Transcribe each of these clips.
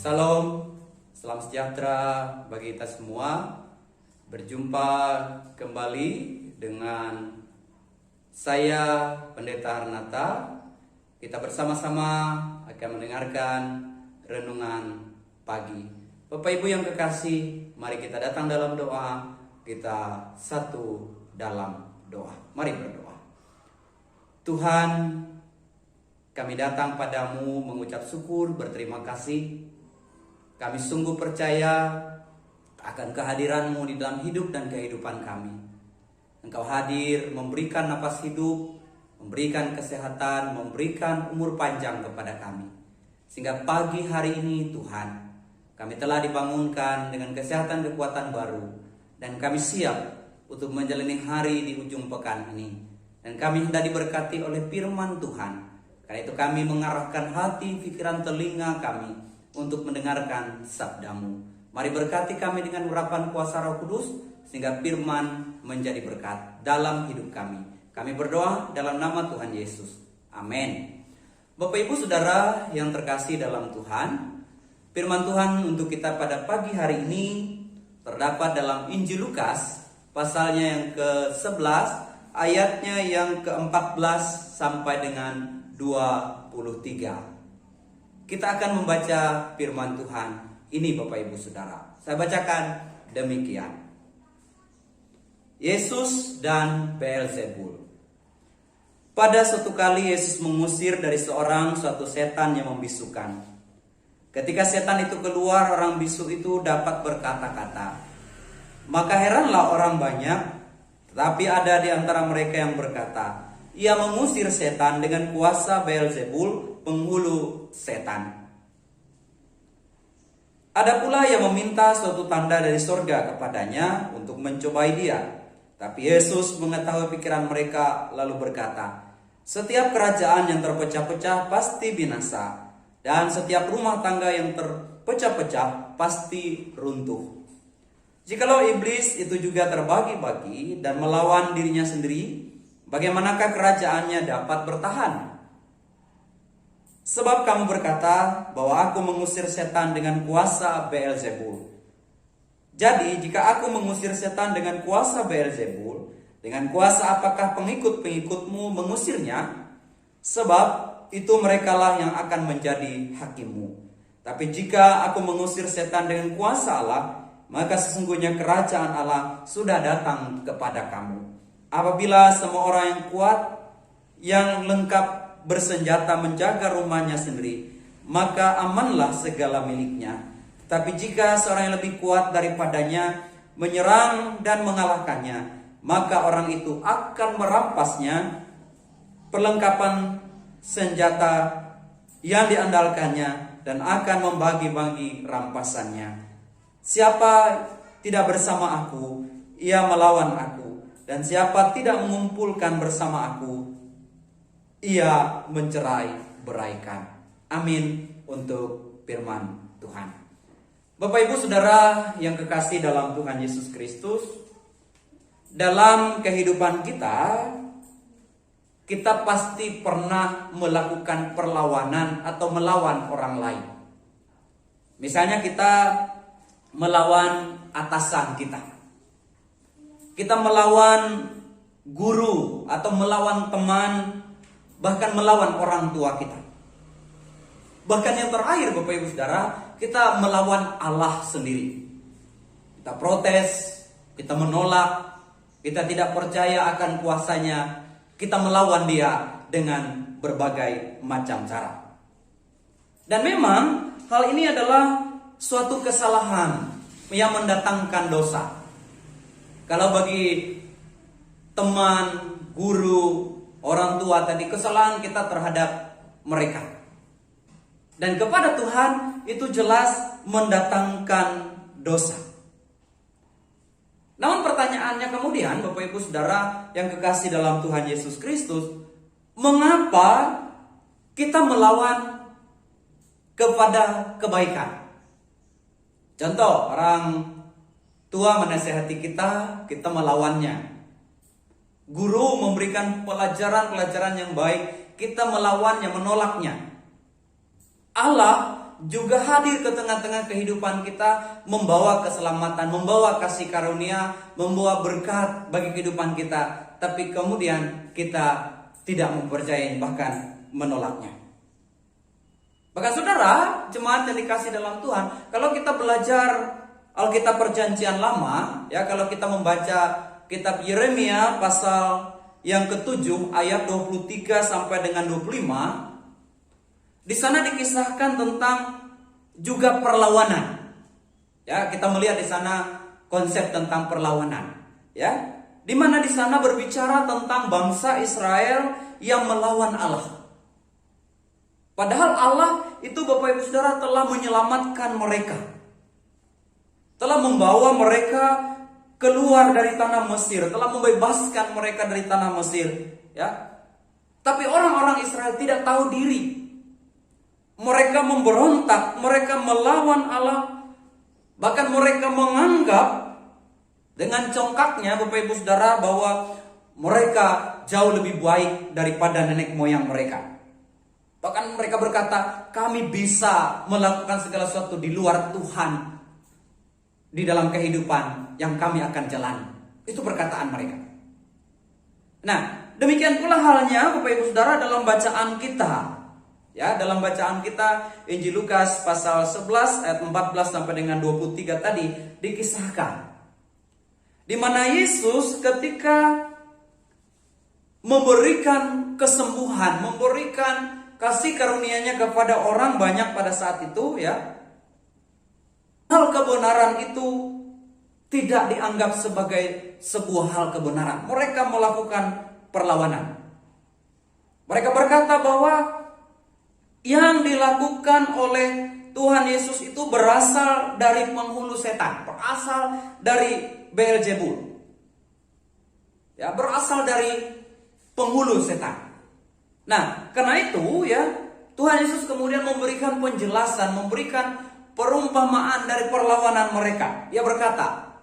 Salam, salam sejahtera bagi kita semua. Berjumpa kembali dengan saya Pendeta Arnata. Kita bersama-sama akan mendengarkan renungan pagi. Bapak Ibu yang kekasih, mari kita datang dalam doa. Kita satu dalam doa. Mari berdoa. Tuhan, kami datang padamu mengucap syukur, berterima kasih. Kami sungguh percaya akan kehadiran-Mu di dalam hidup dan kehidupan kami. Engkau hadir memberikan napas hidup, memberikan kesehatan, memberikan umur panjang kepada kami. Sehingga pagi hari ini Tuhan, kami telah dibangunkan dengan kesehatan kekuatan baru. Dan kami siap untuk menjalani hari di ujung pekan ini. Dan kami hendak diberkati oleh firman Tuhan. Karena itu kami mengarahkan hati, pikiran, telinga kami untuk mendengarkan sabda-Mu. Mari berkati kami dengan urapan kuasa Roh Kudus, sehingga firman menjadi berkat dalam hidup kami. Kami berdoa dalam nama Tuhan Yesus. Amin. Bapak Ibu Saudara yang terkasih dalam Tuhan, firman Tuhan untuk kita pada pagi hari ini terdapat dalam Injil Lukas, pasalnya yang ke-11, ayatnya yang ke-14 sampai dengan 23. Kita akan membaca firman Tuhan ini Bapak Ibu Saudara. Saya bacakan demikian. Yesus dan Beelzebul. Pada suatu kali Yesus mengusir dari suatu setan yang membisukan. Ketika setan itu keluar, orang bisu itu dapat berkata-kata. Maka heranlah orang banyak, tetapi ada di antara mereka yang berkata, ia mengusir setan dengan kuasa Beelzebul, penghulu setan. Ada pula yang meminta suatu tanda dari surga kepadanya untuk mencobai dia. Tapi Yesus mengetahui pikiran mereka lalu berkata, setiap kerajaan yang terpecah-pecah pasti binasa, dan setiap rumah tangga yang terpecah-pecah pasti runtuh. Jikalau iblis itu juga terbagi-bagi dan melawan dirinya sendiri, bagaimanakah kerajaannya dapat bertahan? Sebab kamu berkata bahwa aku mengusir setan dengan kuasa Beelzebul. Jadi jika aku mengusir setan dengan kuasa Beelzebul, dengan kuasa apakah pengikut-pengikutmu mengusirnya? Sebab itu merekalah yang akan menjadi hakimmu. Tapi jika aku mengusir setan dengan kuasa Allah, maka sesungguhnya kerajaan Allah sudah datang kepada kamu. Apabila semua orang yang kuat, yang lengkap bersenjata menjaga rumahnya sendiri, maka amanlah segala miliknya. Tapi jika seorang yang lebih kuat daripadanya menyerang dan mengalahkannya, maka orang itu akan merampasnya perlengkapan senjata yang diandalkannya dan akan membagi-bagi rampasannya. Siapa tidak bersama aku, ia melawan aku, dan siapa tidak mengumpulkan bersama aku, ia mencerai-beraikan. Amin untuk firman Tuhan. Bapak Ibu Saudara yang kekasih dalam Tuhan Yesus Kristus, dalam kehidupan kita pasti pernah melakukan perlawanan atau melawan orang lain. Misalnya kita melawan atasan kita. Kita melawan guru atau melawan teman, bahkan melawan orang tua kita. Bahkan yang terakhir Bapak Ibu Saudara, kita melawan Allah sendiri. Kita protes, kita menolak, kita tidak percaya akan kuasanya. Kita melawan dia dengan berbagai macam cara. Dan memang hal ini adalah suatu kesalahan yang mendatangkan dosa. Kalau bagi teman, guru, orang tua tadi, kesalahan kita terhadap mereka. Dan kepada Tuhan itu jelas mendatangkan dosa. Namun pertanyaannya kemudian, Bapak Ibu Saudara yang kekasih dalam Tuhan Yesus Kristus, mengapa kita melawan kepada kebaikan? Contoh, orang tua menasihati kita melawannya. Guru memberikan pelajaran-pelajaran yang baik, kita melawannya, menolaknya. Allah juga hadir ke tengah-tengah kehidupan kita, membawa keselamatan, membawa kasih karunia, membawa berkat bagi kehidupan kita. Tapi kemudian kita tidak mempercayai, bahkan menolaknya. Bahkan saudara, jemaat yang dikasih dalam Tuhan, kalau kita belajar Alkitab Perjanjian Lama, ya, kalau kita membaca kitab Yeremia pasal yang ke-7 ayat 23 sampai dengan 25, di sana dikisahkan tentang juga perlawanan. Ya, kita melihat di sana konsep tentang perlawanan, ya. Di mana di sana berbicara tentang bangsa Israel yang melawan Allah. Padahal Allah itu, Bapak Ibu Saudara, telah menyelamatkan mereka. Telah membawa mereka keluar dari tanah Mesir, telah membebaskan mereka dari tanah Mesir, ya. Tapi orang-orang Israel tidak tahu diri. Mereka memberontak, mereka melawan Allah. Bahkan mereka menganggap dengan congkaknya, Bapak Ibu Saudara, bahwa mereka jauh lebih baik daripada nenek moyang mereka. Bahkan mereka berkata, kami bisa melakukan segala sesuatu di luar Tuhan di dalam kehidupan yang kami akan jalani. Itu perkataan mereka. Nah, demikian pula halnya Bapak Ibu Saudara dalam bacaan kita. Ya, dalam bacaan kita Injil Lukas pasal 11 ayat 14 sampai dengan 23 tadi dikisahkan di mana Yesus ketika memberikan kesembuhan, memberikan kasih karunia-Nya kepada orang banyak pada saat itu, ya. Hal kebenaran itu tidak dianggap sebagai sebuah hal kebenaran. Mereka melakukan perlawanan. Mereka berkata bahwa yang dilakukan oleh Tuhan Yesus itu berasal dari penghulu setan, berasal dari Beelzebul. Ya, berasal dari penghulu setan. Nah, karena itu, ya, Tuhan Yesus kemudian memberikan penjelasan, memberikan perumpamaan dari perlawanan mereka. Dia berkata,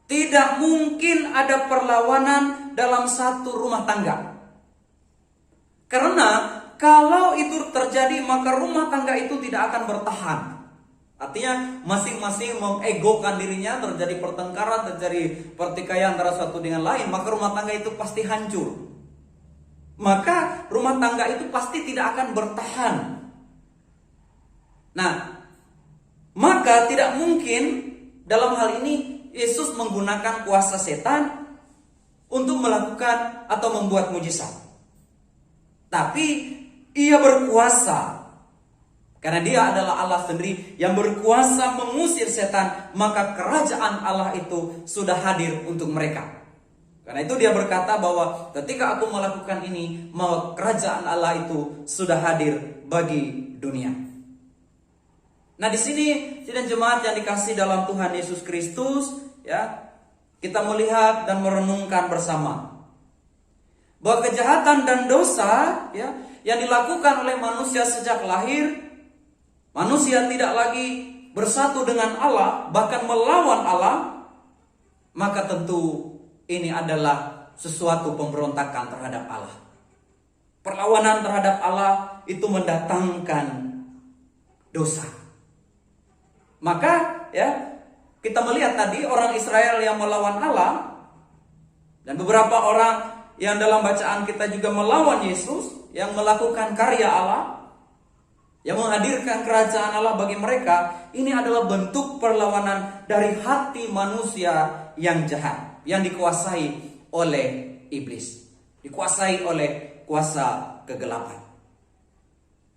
tidak mungkin ada perlawanan dalam satu rumah tangga. Karena kalau itu terjadi, maka rumah tangga itu tidak akan bertahan. Artinya masing-masing mengegokan dirinya, terjadi pertengkaran, terjadi pertikaian antara satu dengan lain, maka rumah tangga itu pasti hancur. Maka rumah tangga itu pasti tidak akan bertahan. Nah, maka tidak mungkin dalam hal ini Yesus menggunakan kuasa setan untuk melakukan atau membuat mujizat. Tapi Ia berkuasa. Karena Dia adalah Allah sendiri yang berkuasa mengusir setan, maka kerajaan Allah itu sudah hadir untuk mereka. Karena itu Dia berkata bahwa ketika aku melakukan ini, maka kerajaan Allah itu sudah hadir bagi dunia. Nah, di sini sidang jemaat yang dikasih dalam Tuhan Yesus Kristus, ya, kita melihat dan merenungkan bersama bahwa kejahatan dan dosa, ya, yang dilakukan oleh manusia sejak lahir, manusia tidak lagi bersatu dengan Allah, bahkan melawan Allah, maka tentu ini adalah sesuatu pemberontakan terhadap Allah. Perlawanan terhadap Allah itu mendatangkan dosa. Maka, ya, kita melihat tadi orang Israel yang melawan Allah, dan beberapa orang yang dalam bacaan kita juga melawan Yesus, yang melakukan karya Allah, yang menghadirkan kerajaan Allah bagi mereka. Ini adalah bentuk perlawanan dari hati manusia yang jahat, yang dikuasai oleh iblis, dikuasai oleh kuasa kegelapan.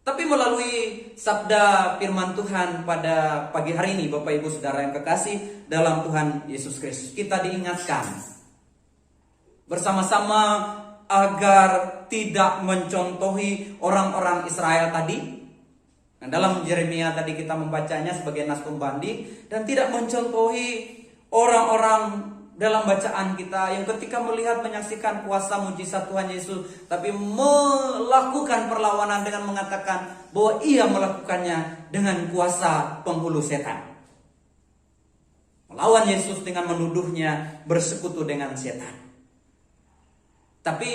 Tapi melalui sabda firman Tuhan pada pagi hari ini, Bapak Ibu Saudara yang kekasih dalam Tuhan Yesus Kristus, kita diingatkan bersama-sama agar tidak mencontohi orang-orang Israel tadi. Nah, dalam Yeremia tadi kita membacanya sebagai nas pembanding, dan tidak mencontohi orang-orang dalam bacaan kita yang ketika melihat menyaksikan kuasa mujizat Tuhan Yesus, tapi melakukan perlawanan dengan mengatakan bahwa ia melakukannya dengan kuasa penghulu setan. Melawan Yesus dengan menuduhnya bersekutu dengan setan. Tapi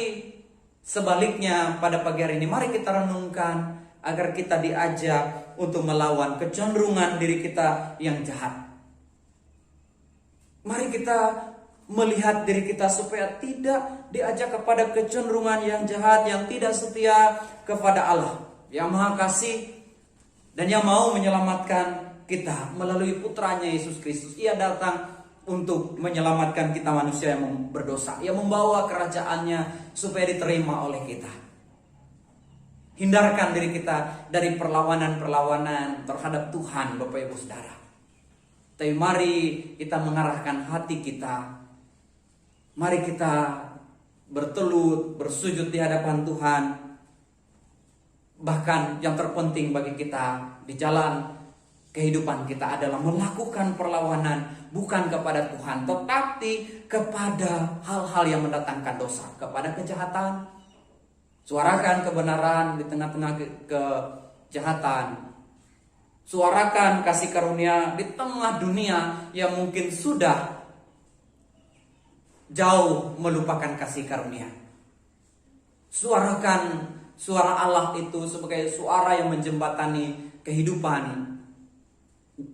sebaliknya pada pagi hari ini mari kita renungkan agar kita diajak untuk melawan kecenderungan diri kita yang jahat. Mari kita melihat diri kita supaya tidak diajak kepada kecenderungan yang jahat, yang tidak setia kepada Allah yang Maha Kasih dan yang mau menyelamatkan kita melalui putranya Yesus Kristus. Ia datang untuk menyelamatkan kita manusia yang berdosa. Ia membawa kerajaannya supaya diterima oleh kita. Hindarkan diri kita dari perlawanan-perlawanan terhadap Tuhan, Bapak Ibu Saudara. Tapi mari kita mengarahkan hati kita. Mari kita bertelut, bersujud di hadapan Tuhan. Bahkan yang terpenting bagi kita di jalan kehidupan kita adalah melakukan perlawanan bukan kepada Tuhan, tetapi kepada hal-hal yang mendatangkan dosa, kepada kejahatan. Suarakan kebenaran di tengah-tengah kejahatan. Suarakan kasih karunia di tengah dunia yang mungkin sudah jauh melupakan kasih karunia. Suarakan suara Allah itu sebagai suara yang menjembatani kehidupan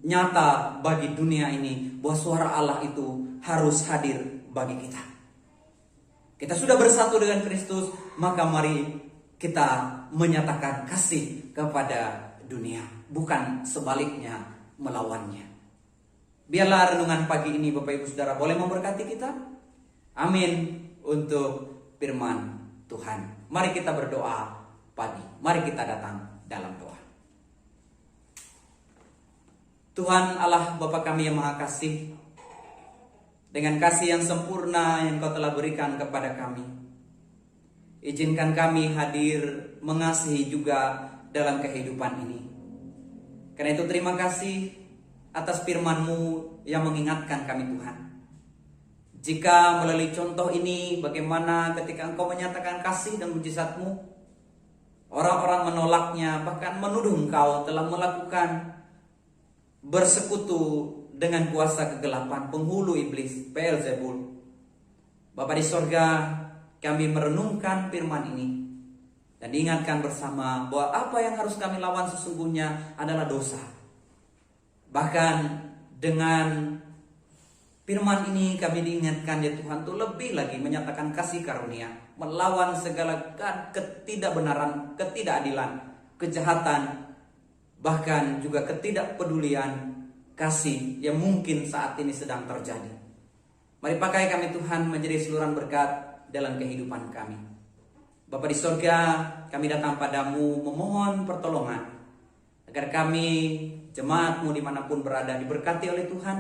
nyata bagi dunia ini, bahwa suara Allah itu harus hadir bagi kita. Kita sudah bersatu dengan Kristus, maka mari kita menyatakan kasih kepada dunia, bukan sebaliknya melawannya. Biarlah renungan pagi ini Bapak Ibu Saudara boleh memberkati kita. Amin untuk firman Tuhan. Mari kita berdoa pagi. Mari kita datang dalam doa. Tuhan Allah Bapa kami yang Maha Kasih, dengan kasih yang sempurna yang Kau telah berikan kepada kami, izinkan kami hadir mengasihi juga dalam kehidupan ini. Karena itu terima kasih atas firman-Mu yang mengingatkan kami Tuhan. Jika melalui contoh ini bagaimana ketika Engkau menyatakan kasih dan mujizat-Mu, orang-orang menolaknya, bahkan menuduh Engkau telah melakukan bersekutu dengan kuasa kegelapan, penghulu iblis, Beelzebul. Bapa di sorga, kami merenungkan firman ini dan diingatkan bersama bahwa apa yang harus kami lawan sesungguhnya adalah dosa. Bahkan dengan firman ini kami diingatkan ya Tuhan untuk lebih lagi menyatakan kasih karunia, melawan segala ketidakbenaran, ketidakadilan, kejahatan, bahkan juga ketidakpedulian kasih yang mungkin saat ini sedang terjadi. Mari pakai kami Tuhan menjadi saluran berkat dalam kehidupan kami. Bapa di sorga, kami datang padamu memohon pertolongan agar kami, jemaat-Mu dimanapun berada, diberkati oleh Tuhan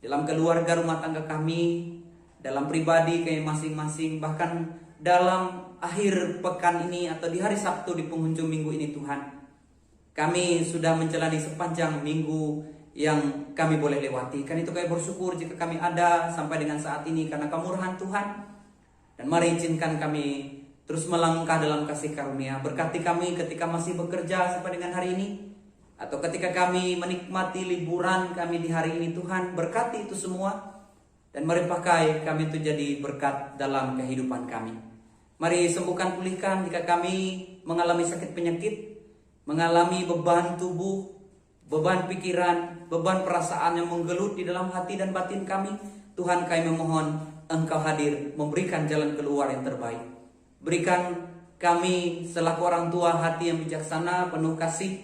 dalam keluarga rumah tangga kami, dalam pribadi kami masing-masing, bahkan dalam akhir pekan ini atau di hari Sabtu di penghujung minggu ini Tuhan. Kami sudah menjalani sepanjang minggu yang kami boleh lewati. Karena itu kami bersyukur jika kami ada sampai dengan saat ini karena kemurahan Tuhan. Dan mari izinkan kami terus melangkah dalam kasih karunia. Berkati kami ketika masih bekerja sampai dengan hari ini, atau ketika kami menikmati liburan kami di hari ini Tuhan. Berkati itu semua. Dan mari pakai kami itu jadi berkat dalam kehidupan kami. Mari sembuhkan, pulihkan jika kami mengalami sakit penyakit, mengalami beban tubuh, beban pikiran, beban perasaan yang menggelut di dalam hati dan batin kami. Tuhan, kami memohon Engkau hadir memberikan jalan keluar yang terbaik. Berikan kami selaku orang tua hati yang bijaksana, penuh kasih,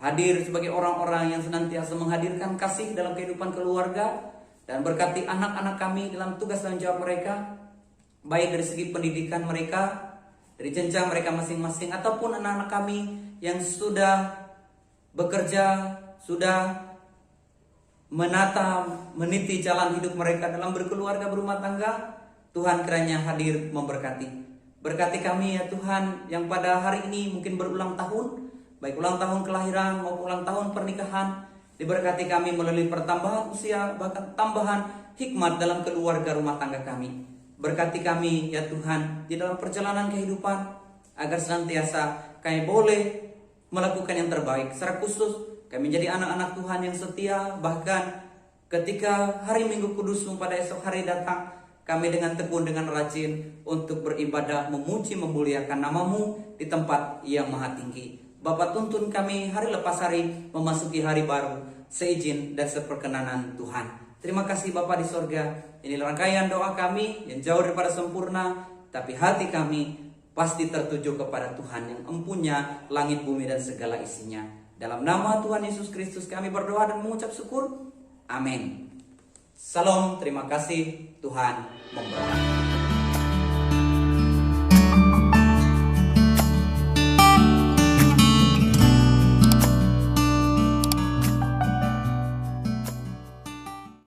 hadir sebagai orang-orang yang senantiasa menghadirkan kasih dalam kehidupan keluarga, dan berkati anak-anak kami dalam tugas dan jawab mereka, baik dari segi pendidikan mereka, dari jenjang mereka masing-masing, ataupun anak-anak kami yang sudah bekerja, sudah meniti jalan hidup mereka dalam berkeluarga, berumah tangga. Tuhan kiranya hadir memberkati. Berkati kami ya Tuhan yang pada hari ini mungkin berulang tahun, baik ulang tahun kelahiran maupun ulang tahun pernikahan. Diberkati kami melalui pertambahan usia, bahkan tambahan hikmat dalam keluarga rumah tangga kami. Berkati kami ya Tuhan di dalam perjalanan kehidupan, agar senantiasa kami boleh melakukan yang terbaik. Secara khusus kami menjadi anak-anak Tuhan yang setia, bahkan ketika hari Minggu Kudus-Mu pada esok hari datang, kami dengan tekun, dengan rajin untuk beribadah, memuji, memuliakan nama-Mu di tempat yang maha tinggi. Bapa tuntun kami hari lepas hari memasuki hari baru seizin dan seperkenanan Tuhan. Terima kasih Bapa di sorga. Ini rangkaian doa kami yang jauh daripada sempurna, tapi hati kami pasti tertuju kepada Tuhan yang empunya langit, bumi, dan segala isinya. Dalam nama Tuhan Yesus Kristus kami berdoa dan mengucap syukur. Amin. Salam, terima kasih, Tuhan memberkati.